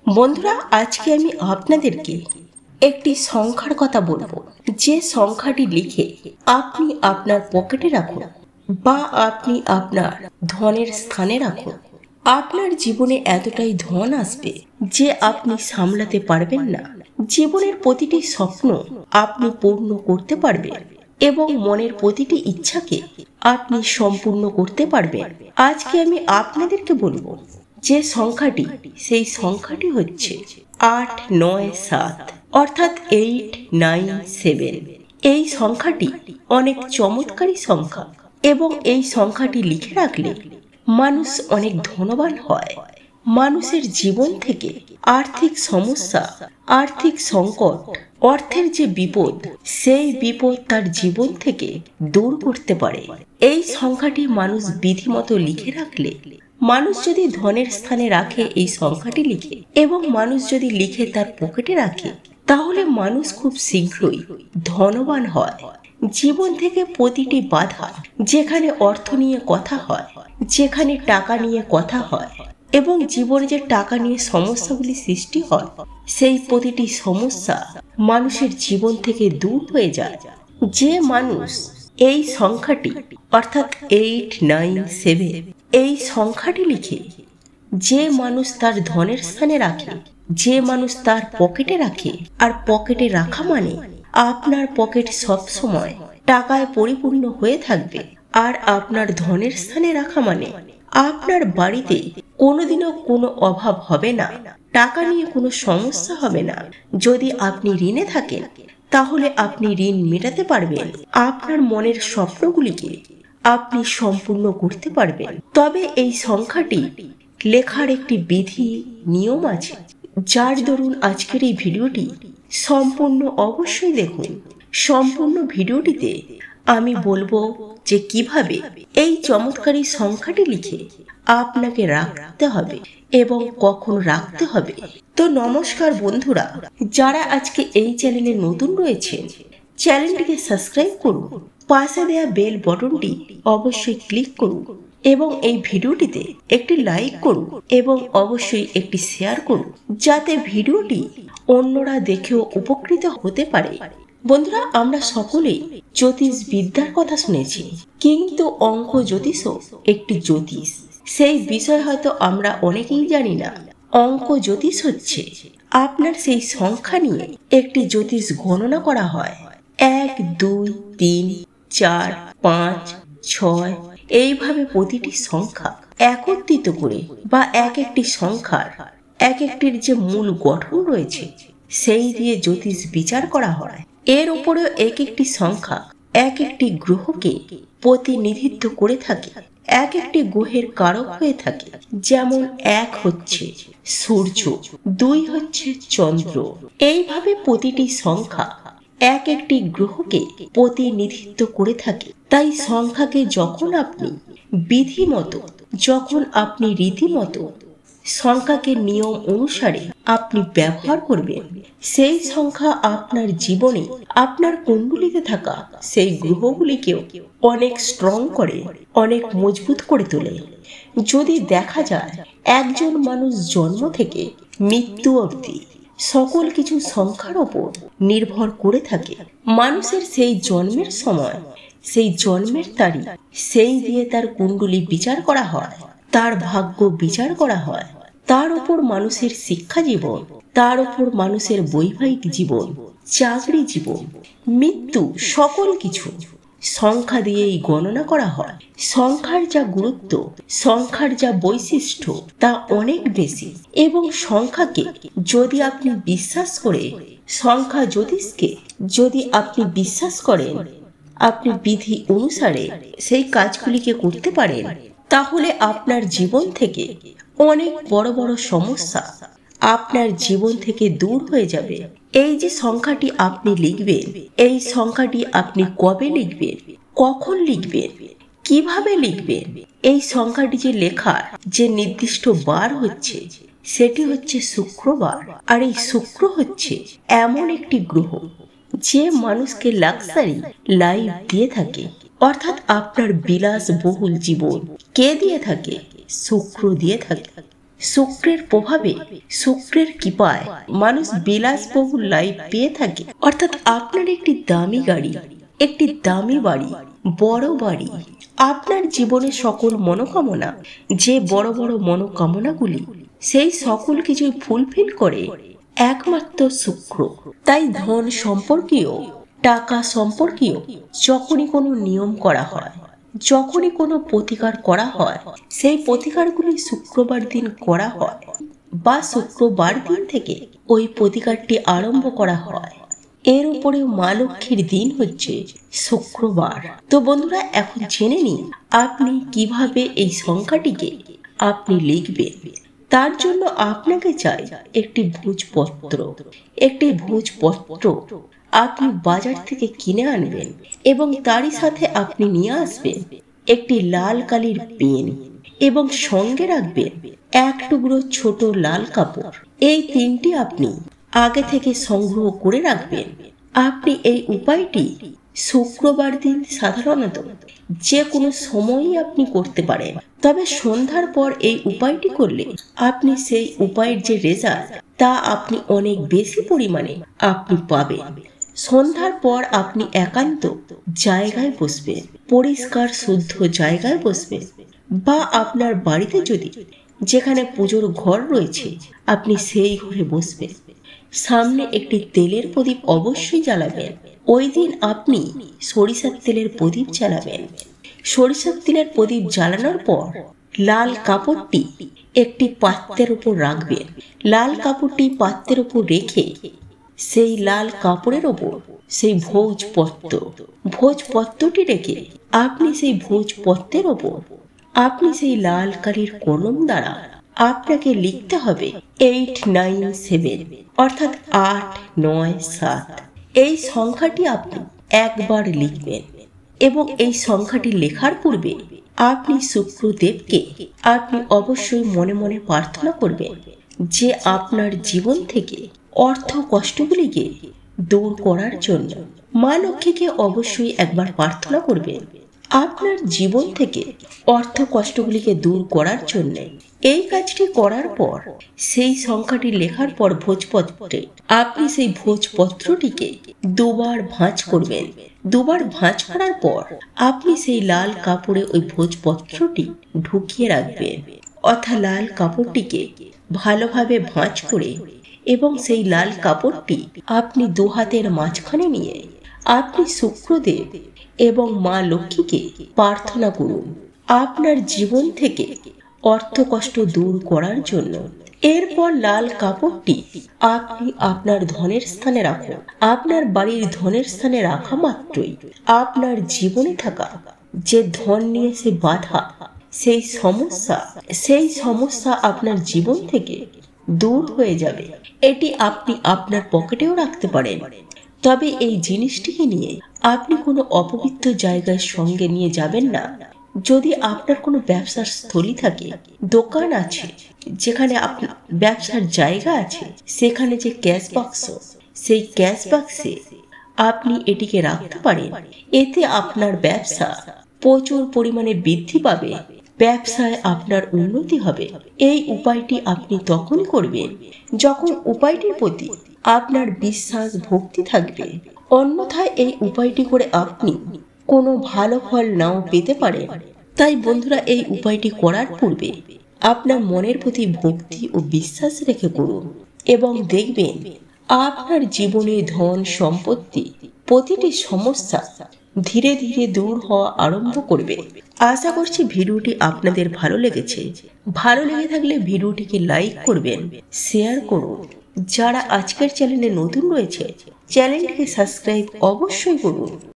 বন্ধুরা, আজকে আমি আপনাদেরকে একটি সংখ্যার কথা বলবো, যে সংখ্যাটি লিখে আপনি আপনার পকেটে রাখুন বা আপনি আপনার ধনের স্থানে রাখুন, আপনার জীবনে এতটাই ধন আসবে যে আপনি সামলাতে পারবেন না। জীবনের প্রতিটি স্বপ্ন আপনি পূর্ণ করতে পারবেন এবং মনের প্রতিটি ইচ্ছাকে আপনি সম্পূর্ণ করতে পারবেন। আজকে আমি আপনাদেরকে বলবো যে সংখ্যাটি, সেই সংখ্যাটি হচ্ছে 897, অর্থাৎ 897। এই সংখ্যাটি অনেক চমৎকারী সংখ্যা এবং এই সংখ্যাটি লিখে রাখলে মানুষ অনেক ধনবান হয়। মানুষের জীবন থেকে আর্থিক সমস্যা, আর্থিক সংকট, অর্থের যে বিপদ, সেই বিপদ তার জীবন থেকে দূর করতে পারে। এই সংখ্যাটি মানুষ বিধিমতো লিখে রাখলে, মানুষ যদি ধনের স্থানে রাখে এই সংখ্যাটি লিখে এবং মানুষ যদি লিখে তার পকেটে রাখে, তাহলে মানুষ খুব শীঘ্রই ধনবান হয়। জীবন থেকে প্রতিটি বাধা, যেখানে অর্থ নিয়ে কথা হয়, যেখানে টাকা নিয়ে কথা হয় এবং জীবনে যে টাকা নিয়ে সমস্যাগুলি সৃষ্টি হয়, সেই প্রতিটি সমস্যা মানুষের জীবন থেকে দূর হয়ে যায়। যে মানুষ এই সংখ্যাটি অর্থাৎ 897 এই সংখ্যাটি লিখে, যে মানুষ তার ধনের স্থানে রাখে, যে মানুষ তার পকেটে রাখে, আর পকেটে রাখা মানে আপনার পকেট সব সময় টাকায় পরিপূর্ণ হয়ে থাকবে। আর আপনার ধনের স্থানে রাখা মানে আপনার বাড়িতে কোনোদিনও কোনো অভাব হবে না, টাকা নিয়ে কোনো সমস্যা হবে না। যদি আপনি ঋণে থাকেন, তাহলে আপনি ঋণ মেটাতে পারবেন, আপনার মনের স্বপ্নগুলিকে আপনি সম্পূর্ণ করতে পারবেন। তবে এই সংখ্যাটি লেখার একটি বিধি নিয়ম আছে, যার দরুন আজকের এই ভিডিওটি সম্পূর্ণ অবশ্যই দেখুন। সম্পূর্ণ ভিডিওটিতে আমি বলবো যে কিভাবে এই চমৎকারী সংখ্যাটি লিখে আপনাকে রাখতে হবে এবং কখন রাখতে হবে। তো নমস্কার বন্ধুরা, যারা আজকে এই চ্যানেলে নতুন রয়েছেন, চ্যানেলটিকে সাবস্ক্রাইব করুন, পাশে দেয়া বেল বটনটি অবশ্যই ক্লিক করুন এবং এই ভিডিওটিতে একটি লাইক করুন এবং অবশ্যই একটি শেয়ার করুন, যাতে ভিডিওটি অন্যরা দেখেও উপকৃত হতে পারে। বন্ধুরা, আমরা সকলেই জ্যোতিষ বিদ্যার কথা শুনেছি, কিন্তু অঙ্ক জ্যোতিষও একটি জ্যোতিষ। সেই বিষয় হয়তো আমরা অনেকেই জানি না। অঙ্ক জ্যোতিষ হচ্ছে আপনার সেই সংখ্যা নিয়ে একটি জ্যোতিষ গণনা করা হয়। 1, 2, 3, 4, 5, 6 এইভাবে প্রতিটি সংখ্যা একত্রিত করে বা এক একটি সংখ্যার এক একটির যে মূল গঠন রয়েছে, সেই দিয়ে জ্যোতিষ বিচার করা হয়। এর উপরেও এক একটি সংখ্যা এক একটি গ্রহকে প্রতিনিধিত্ব করে থাকে, এক একটি গ্রহের কারক হয়ে থাকে। যেমন 1 হচ্ছে সূর্য, 2 হচ্ছে চন্দ্র। এইভাবে প্রতিটি সংখ্যা এক একটি গ্রহকে প্রতিনিধিত্ব করে থাকে। তাই সংখ্যাকে যখন আপনি বিধিমতো, যখন আপনি রীতিমতো সংখ্যাকে নিয়ম অনুসারে আপনি ব্যবহার করবেন, সেই সংখ্যা আপনার জীবনে, আপনার কুণ্ডলিতে থাকা সেই গ্রহগুলিকেও অনেক স্ট্রং করে, অনেক মজবুত করে তোলে। যদি দেখা যায় একজন মানুষ জন্ম থেকে মৃত্যু অবধি সকল কিছু সংখ্যার ওপর নির্ভর করে থাকে, মানুষের সেই জন্মের সময়, সেই জন্মের তারিখ, সেই দিয়ে তার কুণ্ডলী বিচার করা হয়, তার ভাগ্য বিচার করা হয়, তার উপর মানুষের শিক্ষা জীবন, তার উপর মানুষের বৈবাহিক জীবন, চাকরি জীবন, মৃত্যু, সকল কিছু সংখ্যা দিয়েই গণনা করা হয়। সংখ্যার যা গুরুত্ব, সংখ্যার যা বৈশিষ্ট্য, তা অনেক বেশি। এবং সংখ্যাকে যদি আপনি বিশ্বাস করে, সংখ্যা জ্যোতিষকে যদি আপনি বিশ্বাস করেন, আপনি বিধি অনুসারে সেই কাজগুলিকে করতে পারেন, তাহলে আপনার জীবন থেকে অনেক বড় বড় সমস্যা আপনার জীবন থেকে দূর হয়ে যাবে। এই যে সংখ্যাটি আপনি লিখবেন, এই সংখ্যাটি আপনি কবে লিখবেন, কখন লিখবেন, কিভাবে লিখবেন, এই সংখ্যাটি যে লেখার যে নির্দিষ্ট বার হচ্ছে, সেটি হচ্ছে শুক্রবার। আর এই শুক্র হচ্ছে এমন একটি গ্রহ যে মানুষকে লাক্সারি লাইফ দিয়ে থাকে, অর্থাৎ আপনার বিলাসবহুল জীবন কে দিয়ে থাকে? শুক্র দিয়ে থাকে। শুক্রের প্রভাবে, শুক্রের কৃপায় মানুষ বিলাসবহুল লাইফ পেয়ে থাকে। অর্থাৎ আপনার একটি দামি গাড়ি, একটি দামি বাড়ি, বড় বাড়ি, আপনার জীবনের সকল মনোকামনা, যে বড় বড় মনোকামনাগুলি, সেই সকল কিছুই ফুলফিল করে একমাত্র শুক্র। তাই ধন সম্পর্কীয়, টাকা সম্পর্কীয় যখনই কোনো নিয়ম করা হয়, যখনই কোনো প্রতিকার করা হয়, সেই প্রতিকারগুলি শুক্রবার দিন করা হয় বা শুক্রবার দিন থেকে ওই প্রতিকারটি আরম্ভ করা হয়। এর উপরে মা লক্ষ্মীর দিন হচ্ছে শুক্রবার। তো বন্ধুরা, এখন জেনে নিন আপনি কিভাবে এই সংখ্যাটিকে আপনি লিখবেন। তার জন্য আপনাকে চাই একটি ভোজপত্র। একটি ভোজপত্র আপনি বাজার থেকে কিনে আনবেন এবং তারই সাথে আপনি নিয়ে আসবেন একটি লাল কালির পেন এবং সঙ্গে রাখবেন এক টুকরো ছোট লাল কাপড়। এই তিনটি আপনি আগে থেকে সংগ্রহ করে রাখবেন। আপনি এই উপায়টি শুক্রবার দিন সাধারণত যে কোনো সময়ই আপনি করতে পারেন, তবে সন্ধ্যার পর এই উপায়টি করলে আপনি সেই উপায়ের যে রেজাল্ট তা আপনি অনেক বেশি পরিমাণে আপনি পাবেন। সন্ধ্যার পর আপনি একান্ত জায়গায় বসবেন, পরিষ্কার শুদ্ধ জায়গায় বসবেন, বা আপনার বাড়িতে যদি যেখানে পুজোর ঘর রয়েছে আপনি সেই ঘরে বসবেন। সামনে একটি তেলের প্রদীপ অবশ্যই জ্বালাবেন। ওই দিন আপনি সরিষার তেলের প্রদীপ জ্বালাবেন। সরিষার তেলের প্রদীপ জ্বালানোর পর লাল কাপড়টি একটি পাত্রের উপর রাখবেন। লাল কাপড়টি পাত্রের উপর রেখে সেই লাল কাপড়ের ওপর সেই ভোজপত্রটি রেখে আপনি সেই ভোজপত্রের ওপর আপনি সেই লাল কালির কলম দ্বারা আপনাকে লিখতে হবে 897, অর্থাৎ 897। এই সংখ্যাটি আপনি একবার লিখবেন এবং এই সংখ্যাটি লেখার পূর্বে আপনি শুক্রদেবকে আপনি অবশ্যই মনে মনে প্রার্থনা করবেন যে আপনার জীবন থেকে অর্থ কষ্টগুলিকে দূর করার জন্য। মা লক্ষ্মীকে অবশ্যই একবার প্রার্থনা করবেন আপনার জীবন থেকে অর্থ কষ্টগুলিকে দূর করার জন্য। এই কাজটি করার পর সেই সংখ্যাটি লেখার পর ভোজপত্রে আপনি সেই ভোজপত্রটিকে দুবার ভাঁজ করবেন। দুবার ভাঁজ করার পর আপনি সেই লাল কাপড়ে ওই ভোজপত্রটি ঢুকিয়ে রাখবেন, অর্থাৎ লাল কাপড়টিকে ভালোভাবে ভাঁজ করে এবং সেই লাল কাপড়টি আপনি দু হাতের মাঝখানে নিয়ে আপনি শুক্রদেব এবং মা লক্ষ্মীকে প্রার্থনা করুন আপনার জীবন থেকে অর্থ কষ্ট দূর করার জন্য। এরপর লাল কাপড়টি আপনি আপনার ধনের স্থানে রাখুন। আপনার বাড়ির ধনের স্থানে রাখা মাত্রই আপনার জীবনে থাকা যে ধন নিয়ে সে বাধা, সেই সমস্যা আপনার জীবন থেকে দূর হয়ে যাবে। এটি আপনি আপনার পকেটেও রাখতে পারেন, তবে এই জিনিসটিকে নিয়ে আপনি কোনো অপবিত্র জায়গায় সঙ্গে নিয়ে যাবেন না। যদি আপনার কোনো ব্যবসার স্থলী থাকে, দোকান আছে, যেখানে আপনার ব্যবসার জায়গা আছে, সেখানে যে ক্যাশ বাক্স, সেই ক্যাশ বাক্সে আপনি এটিকে রাখতে পারেন। এতে আপনার ব্যবসা প্রচুর পরিমাণে বৃদ্ধি পাবে, ব্যবসায় আপনার উন্নতি হবে। এই উপায়টি আপনি তখন করবেন যখন উপায়টির প্রতি আপনার বিশ্বাস ভক্তি থাকবে। অন্যথায় এই উপায়টি করে আপনি কোনো ভালো ফল নাও পেতে পারেন। তাই বন্ধুরা, এই উপায়টি করার পূর্বে আপনার মনের প্রতি ভক্তি ও বিশ্বাস রেখে করুন এবং দেখবেন আপনার জীবনে ধন সম্পত্তি প্রতিটি সমস্যা ধীরে ধীরে দূর হওয়া আরম্ভ করবে। আশা করছি ভিডিওটি আপনাদের ভালো লেগেছে। ভালো লেগে থাকলে ভিডিওটিকে লাইক করবেন, শেয়ার করুন। যারা আজকের চ্যানেলে নতুন রয়েছে, চ্যানেলটিকে সাবস্ক্রাইব অবশ্যই করুন।